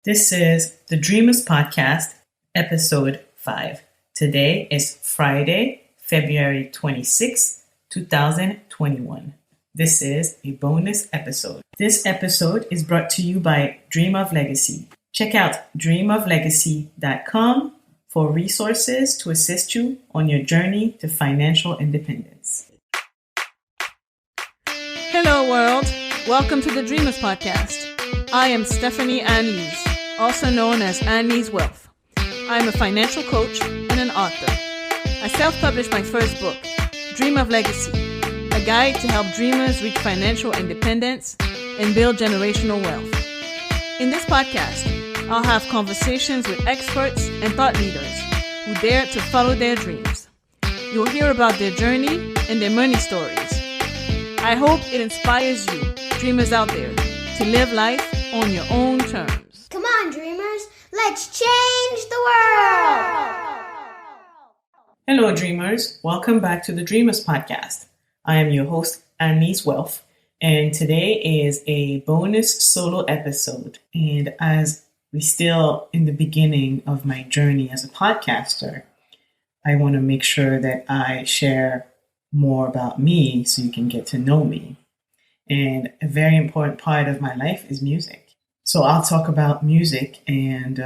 This is the Dreamers Podcast, episode 5. Today is Friday, February 26, 2021. This is a bonus episode. This episode is brought to you by Dream of Legacy. Check out dreamoflegacy.com for resources to assist you on your journey to financial independence. Hello, world. Welcome to the Dreamers Podcast. I am Stephanie Anne-Lyse, also known as Anne-Lyse Wealth. I am a financial coach and an author. I self-published my first book, Dream of Legacy, a guide to help dreamers reach financial independence and build generational wealth. In this podcast, I'll have conversations with experts and thought leaders who dare to follow their dreams. You'll hear about their journey and their money stories. I hope it inspires you, dreamers out there, to live life on your own terms. Come on, dreamers, let's change the world! Hello, dreamers. Welcome back to the Dreamers Podcast. I am your host, Anne-Lyse Wealth, and today is a bonus solo episode. And as we're still in the beginning of my journey as a podcaster, I want to make sure that I share more about me so you can get to know me. And a very important part of my life is music. So I'll talk about music and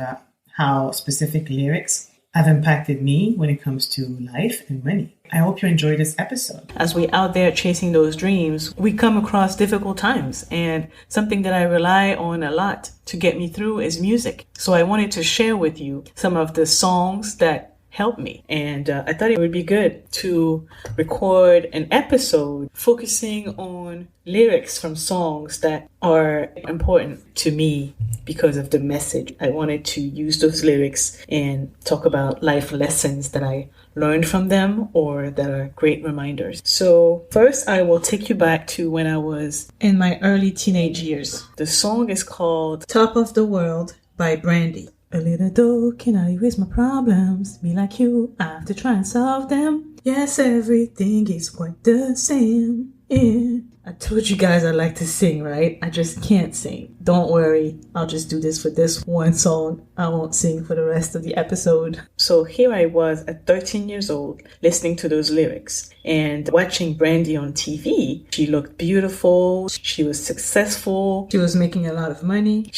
how specific lyrics have impacted me when it comes to life and money. I hope you enjoy this episode. As we're out there chasing those dreams, we come across difficult times, and something that I rely on a lot to get me through is music. So I wanted to share with you some of the songs that help me. And I thought it would be good to record an episode focusing on lyrics from songs that are important to me because of the message. I wanted to use those lyrics and talk about life lessons that I learned from them or that are great reminders. So first, I will take you back to when I was in my early teenage years. The song is called Top of the World by Brandy. A little though, can I erase my problems? Be like you, I have to try and solve them. Yes, everything is quite the same. Yeah. I told you guys I like to sing, right? I just can't sing. Don't worry, I'll just do this for this one song. I won't sing for the rest of the episode. So here I was at 13 years old, listening to those lyrics and watching Brandy on TV. She looked beautiful. She was successful. She was making a lot of money.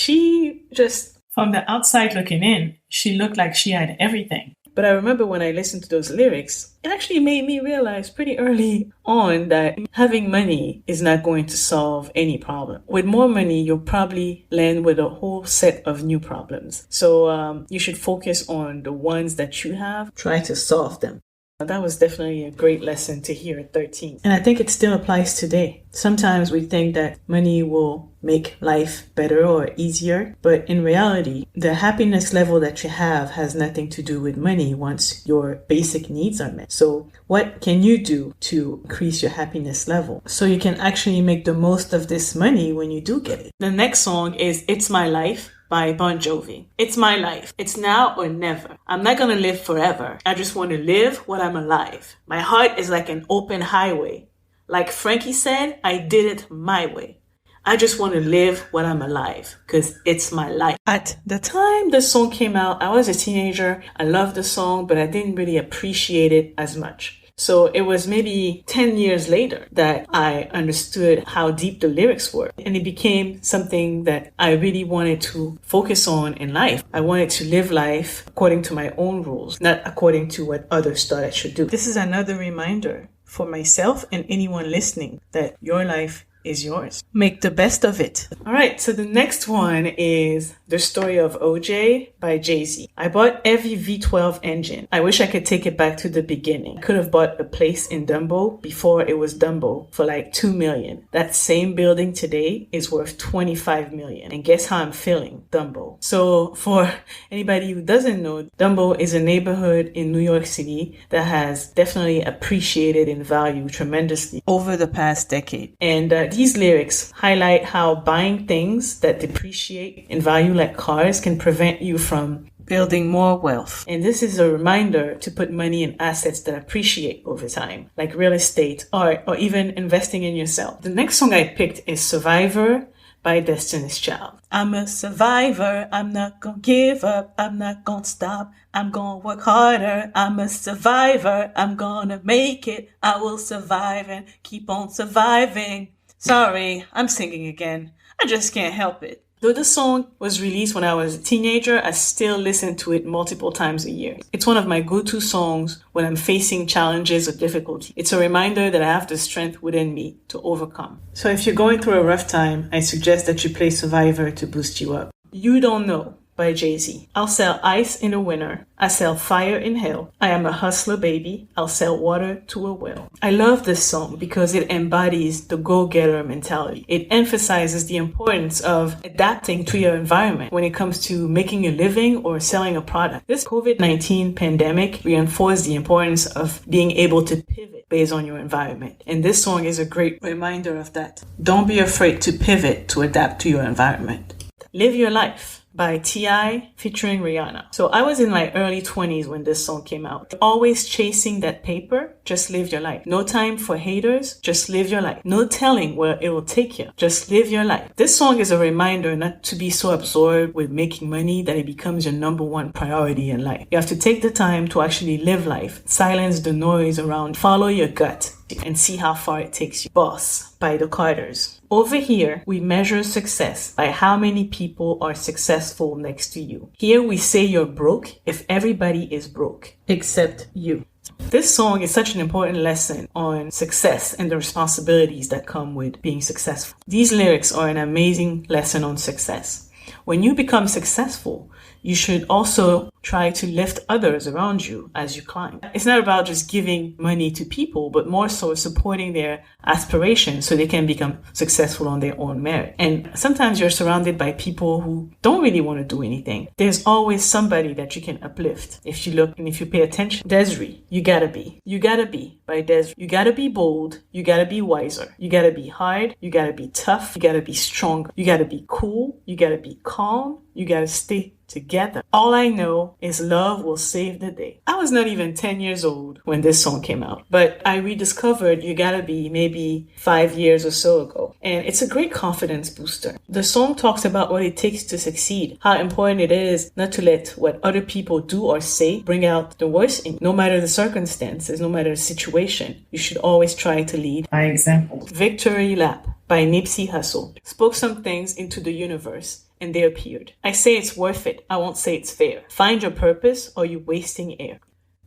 From the outside looking in, she looked like she had everything. But I remember when I listened to those lyrics, it actually made me realize pretty early on that having money is not going to solve any problem. With more money, you'll probably land with a whole set of new problems. So you should focus on the ones that you have. Try to solve them. That was definitely a great lesson to hear at 13. And I think it still applies today. Sometimes we think that money will make life better or easier, but in reality, the happiness level that you have has nothing to do with money once your basic needs are met. So what can you do to increase your happiness level so you can actually make the most of this money when you do get it? The next song is It's My Life by Bon Jovi. It's my life. It's now or never. I'm not gonna live forever. I just want to live while I'm alive. My heart is like an open highway. Like Frankie said, I did it my way. I just want to live while I'm alive because it's my life. At the time the song came out, I was a teenager. I loved the song, but I didn't really appreciate it as much. So it was maybe 10 years later that I understood how deep the lyrics were. And it became something that I really wanted to focus on in life. I wanted to live life according to my own rules, not according to what others thought I should do. This is another reminder for myself and anyone listening that your life is yours. Make the best of it. All right, so the next one is The Story of OJ by Jay-Z. I bought every V12 engine. I wish I could take it back to the beginning. I could have bought a place in Dumbo before it was Dumbo for like $2 million. That same building today is worth $25 million. And guess how I'm feeling? Dumbo. So for anybody who doesn't know, Dumbo is a neighborhood in New York City that has definitely appreciated in value tremendously over the past decade. And these lyrics highlight how buying things that depreciate in value like cars can prevent you from building more wealth. And this is a reminder to put money in assets that appreciate over time, like real estate, art, or even investing in yourself. The next song I picked is Survivor by Destiny's Child. I'm a survivor. I'm not gonna give up. I'm not gonna stop. I'm gonna work harder. I'm a survivor. I'm gonna make it. I will survive and keep on surviving. Sorry, I'm singing again. I just can't help it. Though the song was released when I was a teenager, I still listen to it multiple times a year. It's one of my go-to songs when I'm facing challenges or difficulty. It's a reminder that I have the strength within me to overcome. So if you're going through a rough time, I suggest that you play Survivor to boost you up. You Don't Know by Jay-Z. I'll sell ice in the winter. I sell fire in hell. I am a hustler, baby. I'll sell water to a well. I love this song because it embodies the go-getter mentality. It emphasizes the importance of adapting to your environment when it comes to making a living or selling a product. This COVID-19 pandemic reinforced the importance of being able to pivot based on your environment. And this song is a great reminder of that. Don't be afraid to pivot to adapt to your environment. Live Your Life by T.I. featuring Rihanna. So I was in my early 20s when this song came out. Always chasing that paper, just live your life. No time for haters, just live your life. No telling where it will take you, just live your life. This song is a reminder not to be so absorbed with making money that it becomes your number one priority in life. You have to take the time to actually live life, silence the noise around, follow your gut, and see how far it takes you. Boss by the Carters. Over here, we measure success by how many people are successful next to you. Here we say you're broke if everybody is broke, except you. This song is such an important lesson on success and the responsibilities that come with being successful. These lyrics are an amazing lesson on success. When you become successful, you should also try to lift others around you as you climb. It's not about just giving money to people, but more so supporting their aspirations so they can become successful on their own merit. And sometimes you're surrounded by people who don't really want to do anything. There's always somebody that you can uplift if you look and if you pay attention. Desiree, You Gotta Be by Desiree. You gotta be bold. You gotta be wiser. You gotta be hard. You gotta be tough. You gotta be strong. You gotta be cool. You gotta be calm. You gotta stay together. All I know is love will save the day. I was not even 10 years old when this song came out, but I rediscovered You Gotta Be maybe 5 years or so ago. And it's a great confidence booster. The song talks about what it takes to succeed, how important it is not to let what other people do or say bring out the worst in you. No matter the circumstances, no matter the situation, you should always try to lead by example. Victory Lap by Nipsey Hussle. Spoke some things into the universe and they appeared. I say it's worth it. I won't say it's fair. Find your purpose or you're wasting air.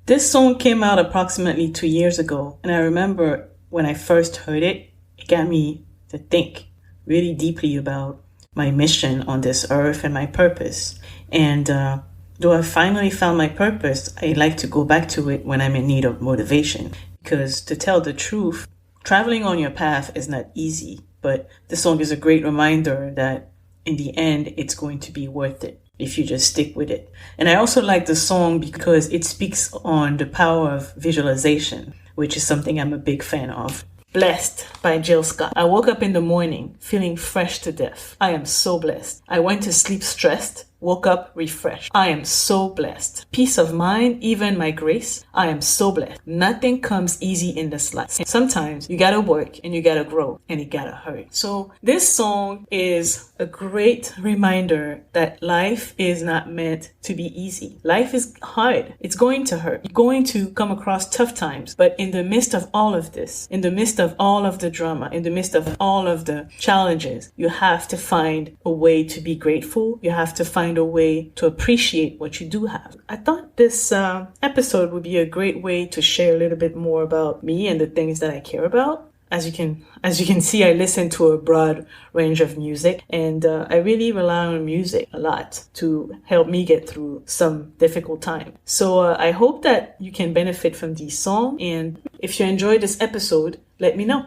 This song came out approximately 2 years ago. And I remember when I first heard it, it got me to think really deeply about my mission on this earth and my purpose. And though I finally found my purpose, I like to go back to it when I'm in need of motivation. Because to tell the truth, traveling on your path is not easy. But this song is a great reminder that in the end, it's going to be worth it if you just stick with it. And I also like the song because it speaks on the power of visualization, which is something I'm a big fan of. Blessed by Jill Scott. I woke up in the morning feeling fresh to death. I am so blessed. I went to sleep stressed, woke up refreshed. I am so blessed. Peace of mind, even my grace. I am so blessed. Nothing comes easy in this life. Sometimes you gotta work and you gotta grow and it gotta hurt. So this song is a great reminder that life is not meant to be easy. Life is hard. It's going to hurt. You're going to come across tough times. But in the midst of all of this, in the midst of all of the drama, in the midst of all of the challenges, you have to find a way to be grateful. You have to find a way to appreciate what you do have. I thought this episode would be a great way to share a little bit more about me and the things that I care about. As you can see, I listen to a broad range of music, and I really rely on music a lot to help me get through some difficult time. So I hope that you can benefit from these songs, and if you enjoyed this episode, let me know.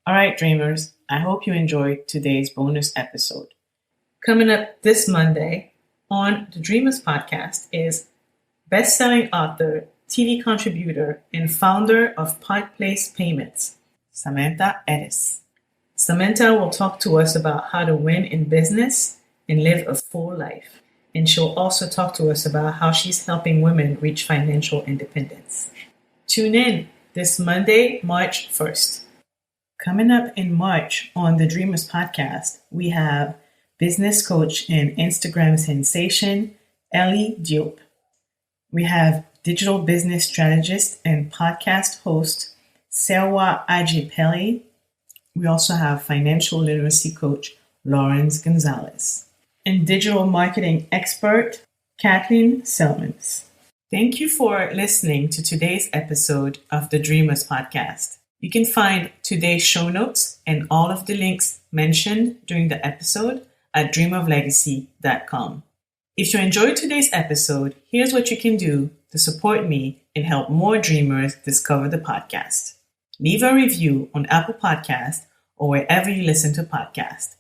All right, dreamers, I hope you enjoyed today's bonus episode. Coming up this Monday on the Dreamers Podcast is best-selling author, TV contributor, and founder of Park Place Payments, Samantha Edis. Samantha will talk to us about how to win in business and live a full life. And she'll also talk to us about how she's helping women reach financial independence. Tune in this Monday, March 1st. Coming up in March on the Dreamers podcast, we have business coach and Instagram sensation, Ellie Diop. We have digital business strategist and podcast host, Selwa Ajipeli. We also have financial literacy coach, Lawrence Gonzalez, and digital marketing expert, Kathleen Selmans. Thank you for listening to today's episode of the Dreamers podcast. You can find today's show notes and all of the links mentioned during the episode at dreamoflegacy.com. If you enjoyed today's episode, here's what you can do to support me and help more dreamers discover the podcast. Leave a review on Apple Podcasts or wherever you listen to podcasts.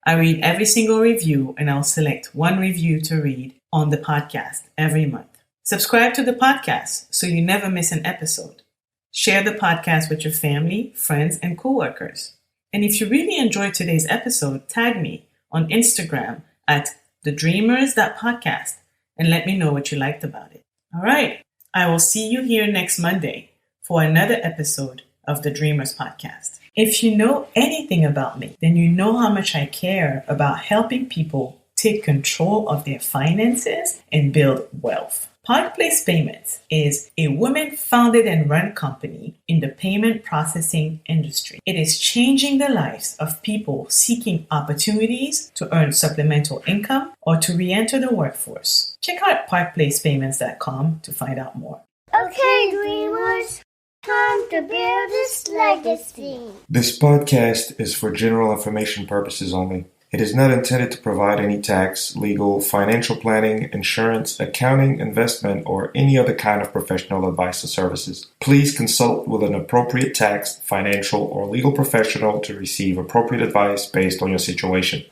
I read every single review and I'll select one review to read on the podcast every month. Subscribe to the podcast so you never miss an episode. Share the podcast with your family, friends, and coworkers. And if you really enjoyed today's episode, tag me on Instagram at thedreamers.podcast and let me know what you liked about it. All right, I will see you here next Monday for another episode of the Dreamers podcast. If you know anything about me, then you know how much I care about helping people take control of their finances and build wealth. Park Place Payments is a women-founded and run company in the payment processing industry. It is changing the lives of people seeking opportunities to earn supplemental income or to re-enter the workforce. Check out parkplacepayments.com to find out more. Okay, dreamers, time to build this legacy. This podcast is for general information purposes only. It is not intended to provide any tax, legal, financial planning, insurance, accounting, investment, or any other kind of professional advice or services. Please consult with an appropriate tax, financial, or legal professional to receive appropriate advice based on your situation.